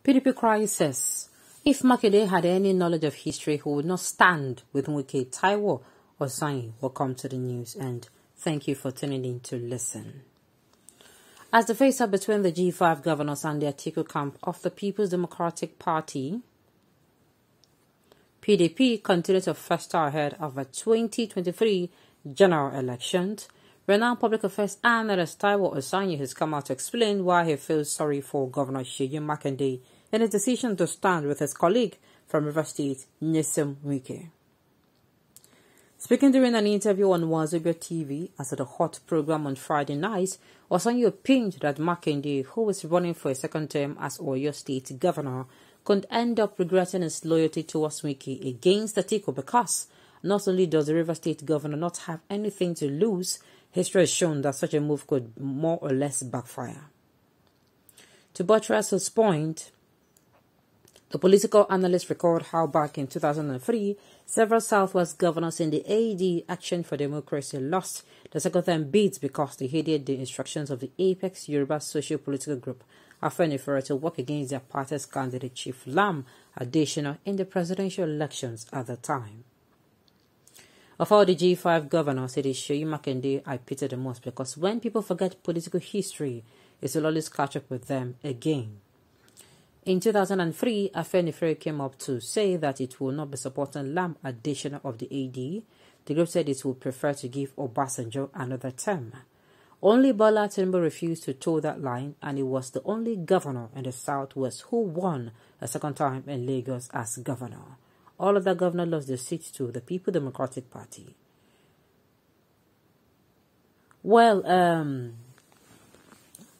PDP crisis. If Makinde had any knowledge of history, he would not stand with Wike, Taiwo, or Sanyi. Welcome to the news, and thank you for tuning in to listen. As the face-off between the G5 governors and the Atiku camp of the People's Democratic Party, PDP continued to fester ahead of the 2023 general elections. Renowned public affairs analyst Taiwo has come out to explain why he feels sorry for Governor Makinde in his decision to stand with his colleague from River State, Wike. Speaking during an interview on Wazobia TV as at a hot program on Friday night, Osanyi opined that Makinde, who was running for a second term as Oyo State governor, could end up regretting his loyalty towards Wike against Atiku because not only does the River State governor not have anything to lose, history has shown that such a move could more or less backfire. To buttress his point, the political analyst recalled how back in 2003, several Southwest governors in the AD Action for Democracy lost the second-term bids because they heeded the instructions of the Apex Yoruba socio-political group, Afenifere, to work against their party's candidate Chief Lam Adesina in the presidential elections at the time. Of all the G5 governors, it is Makinde I pity the most because when people forget political history, it will always catch up with them again. In 2003, Afenifere came up to say that it will not be supporting Lam Adesina of the AD. The group said it would prefer to give Obasanjo another term. Only Bola Tinubu refused to toe that line, and he was the only governor in the Southwest who won a second time in Lagos as governor. All of the governors lost their seats to the People Democratic Party. Well,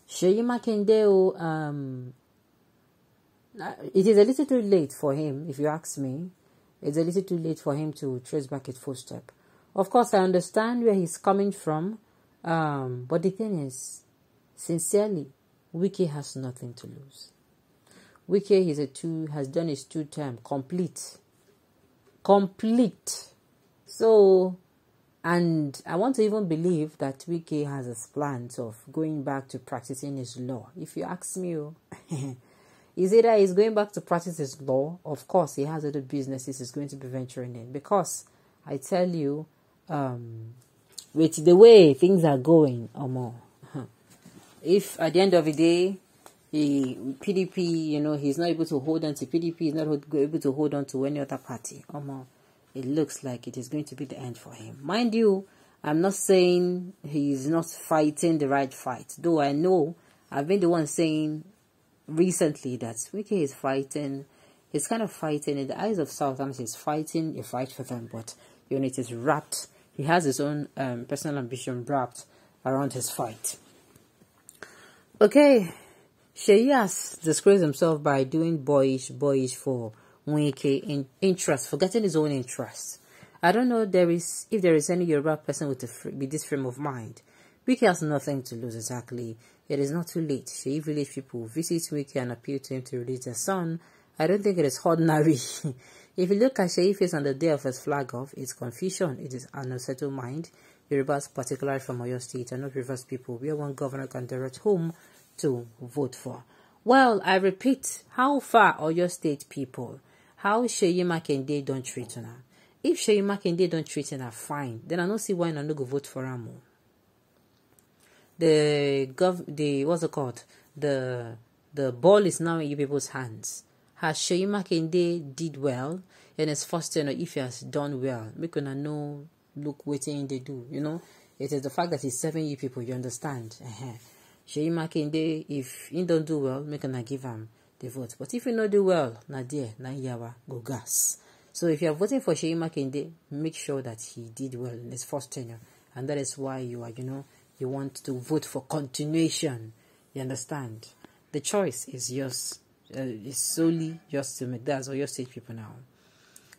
Makinde, it is a little too late for him, if you ask me. It's a little too late for him to trace back his footstep. Of course, I understand where he's coming from, but the thing is, sincerely, Wike has nothing to lose. Wike has done his 2-term complete. So, and I want to even believe that Wike has his plans of going back to practicing his law. If you ask me, is it that he's going back to practice his law? Of course, he has other businesses he's going to be venturing in. Because I tell you, with the way things are going, or more, if at the end of the day, PDP, he's not able to hold on to PDP, he's not able to hold on to any other party, or more, it looks like it is going to be the end for him. Mind you, I'm not saying he's not fighting the right fight, though I know I've been the one saying recently that Wike is fighting, he's kind of fighting in the eyes of Southerners, he's fighting a fight for them, but it is wrapped, he has his own personal ambition wrapped around his fight. Okay, Sheyi has disgraced himself by doing boyish for Wike in interest, forgetting his own interests. I don't know if there is any Yoruba person with this frame of mind. Wike has nothing to lose exactly. It is not too late. Sheyi village people visit Wike and appeal to him to release their son. I don't think it is ordinary. If you look at Sheyi face on the day of his flag off, it's confusion. It is an unsettled mind. Yorubas, particularly from Oyo State, are not reverse people where one governor can direct whom to vote for. Well, I repeat, how far Oyo State people, how Sheyi Makinde don't treat her? If Sheyi Makinde don't treat her, fine. Then I don't see why I no go vote for her more. What's it called? The ball is now in you people's hands. Has Sheyi Makinde did well in his first term, or if he has done well, make una know look waiting they do. It is the fact that he's serving you people, you understand. Sheyi Makinde, if he don't do well, make una give him the vote. But if you not do well, na there, na yawa, go gas. So if you are voting for Sheyi Makinde, make sure that he did well in his first tenure. And that is why you are, you want to vote for continuation. You understand? The choice is yours. Is solely yours to make. That's all your state people now.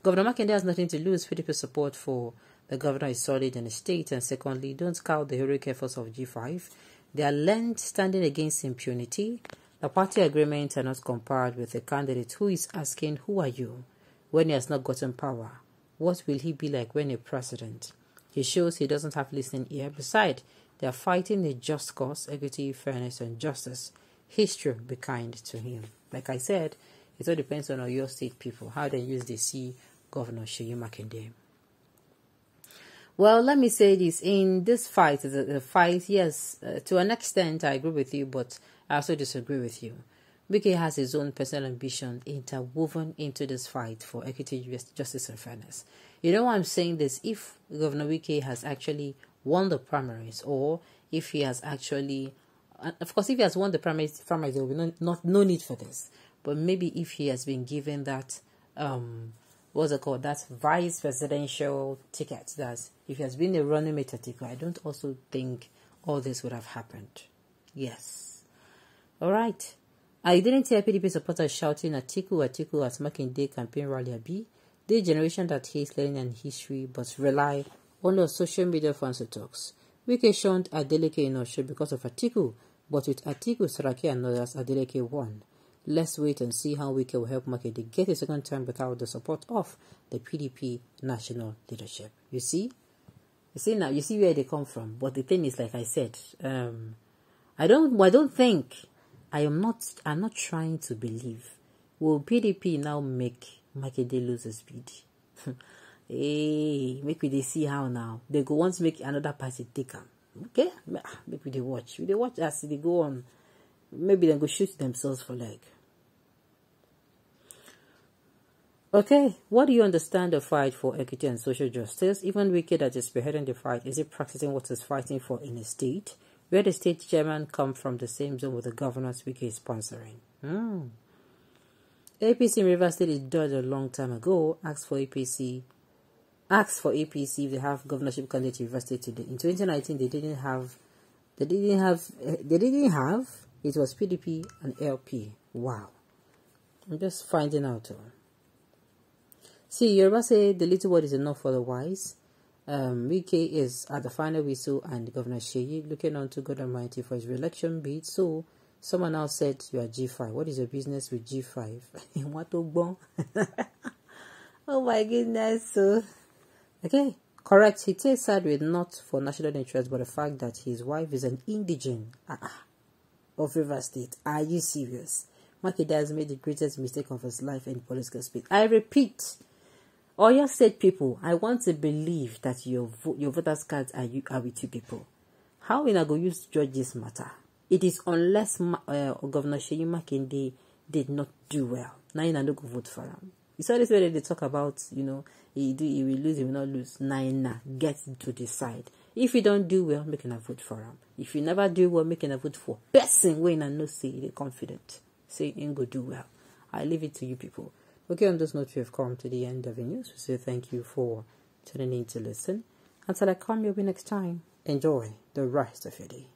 Governor Makinde has nothing to lose. PDP support for the governor is solid in the state. And secondly, don't scout the heroic efforts of G5. They are lent standing against impunity. The party agreements are not compared with a candidate who is asking, who are you? When he has not gotten power, what will he be like when a president? He shows he doesn't have listening ear. Besides, they are fighting a just cause, equity, fairness, and justice. history be kind to him. Like I said, it all depends on your state people, how they use the see Governor Seyi Makinde. Well, let me say this. In this fight, the fight, yes, to an extent, I agree with you, but I also disagree with you. Wike has his own personal ambition interwoven into this fight for equity, justice, and fairness. You know why I'm saying this? If Governor Wike has actually won the primaries, or if he has actually, of course, if he has won the primaries, there will be no need for this. But maybe if he has been given that, what's it called, that vice presidential ticket, that if he has been a running mate Atiku, I don't also think all this would have happened. Yes. All right. I didn't hear PDP supporters shouting Atiku at Makinde campaign rally abi. The generation that hates learning and history but rely only on social media fans who talks. Wike shunned Adeleke in Osho because of Atiku, but with Atiku, Saraki and others, Adeleke won. Let's wait and see how Wike will help Makinde get a second time without the support of the PDP national leadership. You see now, you see where they come from. But the thing is, like I said, I'm not trying to believe. Will PDP now make Makinde lose his bid? Hey, make we see how now. They go want to make another party take them. Okay? Maybe they watch. They watch as they go on. Maybe they go shoot themselves for leg. Okay, what do you understand the fight for equity and social justice? Even Wike that is spearheading the fight, is he practicing what he's fighting for in a state where the state chairman come from the same zone with the governors Wike is sponsoring? APC in Rivers State is done a long time ago. Asked for APC if they have governorship candidate in Rivers State today. In 2019, they didn't have. It was PDP and LP. Wow. I'm just finding out. See, Yoruba say the little word is enough for the wise. Wike is at the final whistle and Governor Seyi looking on to God Almighty for his re-election bid. So, someone else said you are G5. What is your business with G5? What oh my goodness. So, okay. Correct. He takes side with not for national interest, but the fact that his wife is an indigene of Rivers State. Are you serious? Makinde has made the greatest mistake of his life in political space. I repeat, Oyo State people, I want to believe that your voters' cards are with you people. How we not go use to judge this matter? It is unless Governor Seyi Makinde did not do well. Now you not go vote for him. You saw this way they talk about, he will lose, he will not lose. Now get to decide. If you don't do well, make a vote for him. If you never do well, make a vote for person when I know say they're confident. Say ain't go do well. I leave it to you people. Okay, on this note, we have come to the end of the news. We say thank you for tuning in to listen. Until I come your way next time, enjoy the rest of your day.